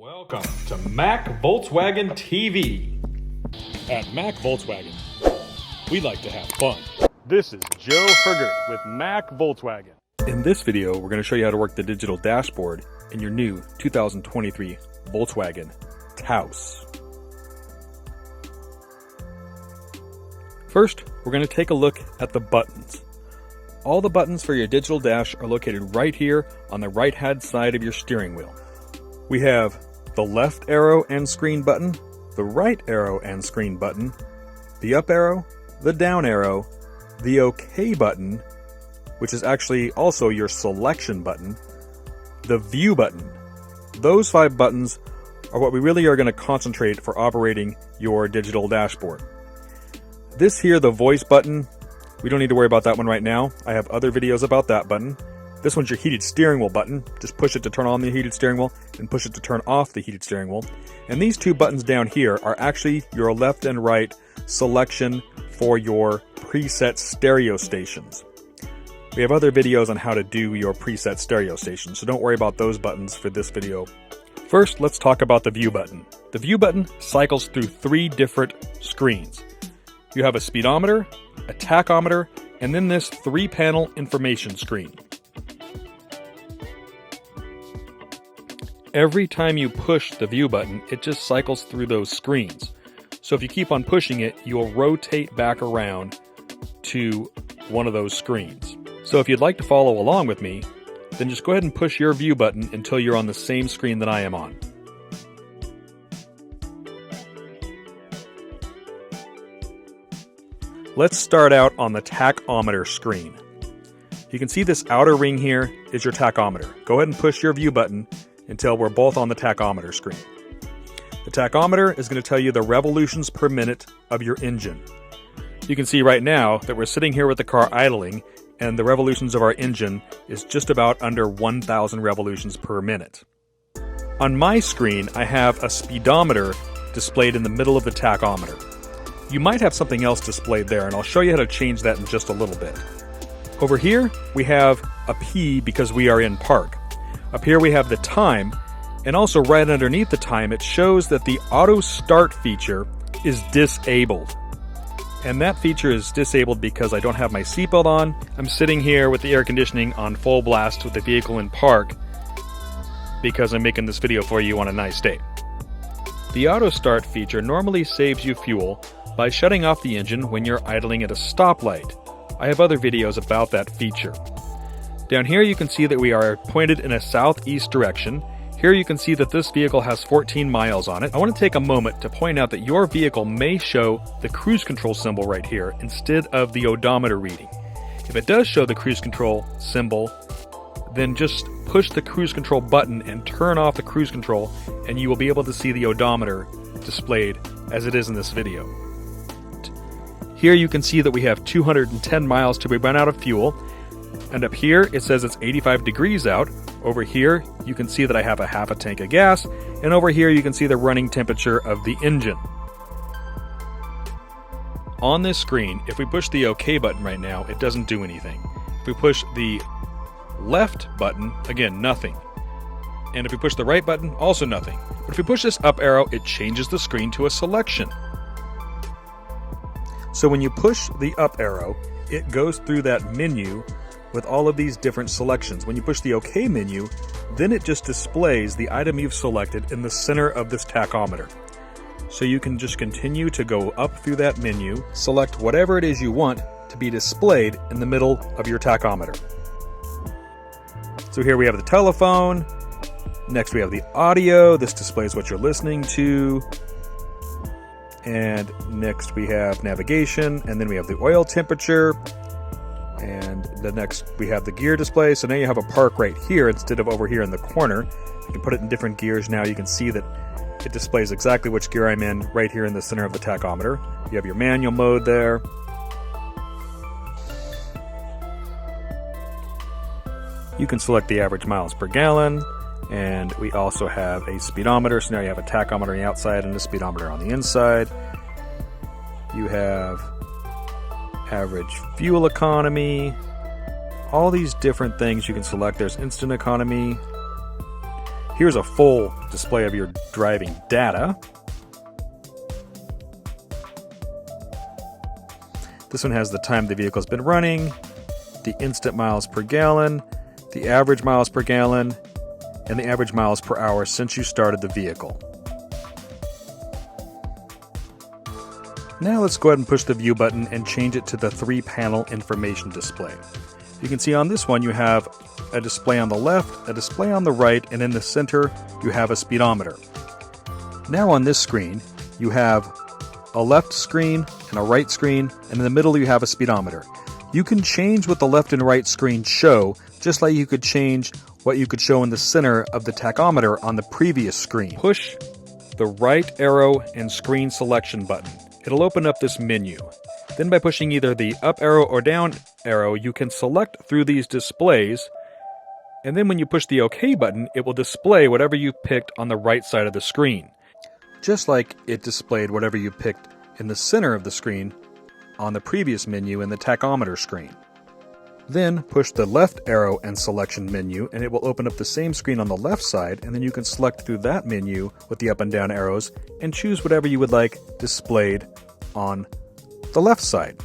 Welcome to Mac Volkswagen TV. At Mac Volkswagen, we like to have fun. This is Joe Hergert with Mac Volkswagen. In this video, we're going to show you how to work the digital dashboard in your new 2023 Volkswagen Taos. First, we're going to take a look at the buttons. All the buttons for your digital dash are located right here on the right-hand side of your steering wheel. We have the left arrow and screen button, the right arrow and screen button, the up arrow, the down arrow, the OK button, which is actually also your selection button, the view button. Those 5 buttons are what we really are going to concentrate for operating your digital dashboard. This here, the voice button, we don't need to worry about that one right now. I have other videos about that button. This one's your heated steering wheel button. Just push it to turn on the heated steering wheel and push it to turn off the heated steering wheel. And these 2 buttons down here are actually your left and right selection for your preset stereo stations. We have other videos on how to do your preset stereo stations, so don't worry about those buttons for this video. First, let's talk about the view button. The view button cycles through 3 different screens. You have a speedometer, a tachometer, and then this 3-panel information screen. Every time you push the view button, it just cycles through those screens. So if you keep on pushing it, you'll rotate back around to one of those screens. So if you'd like to follow along with me, then just go ahead and push your view button until you're on the same screen that I am on. Let's start out on the tachometer screen. You can see this outer ring here is your tachometer. Go ahead and push your view button until we're both on the tachometer screen. The tachometer is going to tell you the revolutions per minute of your engine. You can see right now that we're sitting here with the car idling, and the revolutions of our engine is just about under 1,000 revolutions per minute. On my screen, I have a speedometer displayed in the middle of the tachometer. You might have something else displayed there, and I'll show you how to change that in just a little bit. Over here, we have a P because we are in park. Up here we have the time, and also right underneath the time it shows that the auto start feature is disabled. And that feature is disabled because I don't have my seatbelt on. I'm sitting here with the air conditioning on full blast with the vehicle in park because I'm making this video for you on a nice day. The auto start feature normally saves you fuel by shutting off the engine when you're idling at a stoplight. I have other videos about that feature. Down here you can see that we are pointed in a southeast direction. Here you can see that this vehicle has 14 miles on it. I want to take a moment to point out that your vehicle may show the cruise control symbol right here instead of the odometer reading. If it does show the cruise control symbol, then just push the cruise control button and turn off the cruise control, and you will be able to see the odometer displayed as it is in this video. Here you can see that we have 210 miles till we run out of fuel. And up here, it says it's 85 degrees out. Over here, you can see that I have a half a tank of gas. And over here, you can see the running temperature of the engine. On this screen, if we push the OK button right now, it doesn't do anything. If we push the left button, again, nothing. And if we push the right button, also nothing. But if we push this up arrow, it changes the screen to a selection. So when you push the up arrow, it goes through that menu with all of these different selections. When you push the OK menu, then it just displays the item you've selected in the center of this tachometer. So you can just continue to go up through that menu, select whatever it is you want to be displayed in the middle of your tachometer. So here we have the telephone. Next we have the audio. This displays what you're listening to. And next we have navigation, and then we have the oil temperature. And the next we have the gear display. So now you have a park right here instead of over here in the corner. You can put it in different gears now. You can see that it displays exactly which gear I'm in right here in the center of the tachometer. You have your manual mode there. You can select the average miles per gallon. And we also have a speedometer. So now you have a tachometer on the outside and a speedometer on the inside. You have average fuel economy, all these different things you can select. There's instant economy. Here's a full display of your driving data. This one has the time the vehicle's been running, the instant miles per gallon, the average miles per gallon, and the average miles per hour since you started the vehicle. Now let's go ahead and push the view button and change it to the 3-panel information display. You can see on this one you have a display on the left, a display on the right, and in the center you have a speedometer. Now on this screen you have a left screen and a right screen, and in the middle you have a speedometer. You can change what the left and right screen show, just like you could change what you could show in the center of the tachometer on the previous screen. Push the right arrow and screen selection button. It'll open up this menu. Then by pushing either the up arrow or down arrow, you can select through these displays, and then when you push the OK button, it will display whatever you picked on the right side of the screen, just like it displayed whatever you picked in the center of the screen on the previous menu in the tachometer screen. Then push the left arrow and selection menu, and it will open up the same screen on the left side, and then you can select through that menu with the up and down arrows and choose whatever you would like displayed on the left side.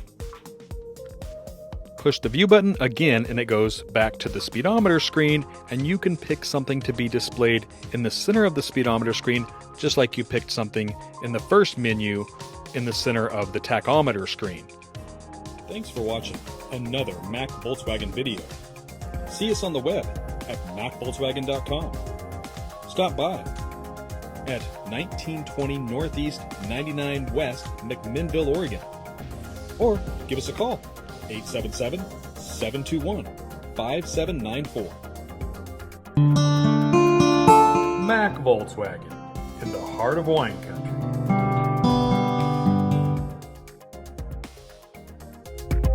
Push the view button again and it goes back to the speedometer screen, and you can pick something to be displayed in the center of the speedometer screen, just like you picked something in the first menu in the center of the tachometer screen. Thanks for watching another Mac Volkswagen video. See us on the web at MacVolkswagen.com. Stop by at 1920 Northeast 99 West, McMinnville, Oregon. Or give us a call, 877-721-5794. Mac Volkswagen, in the heart of wine country.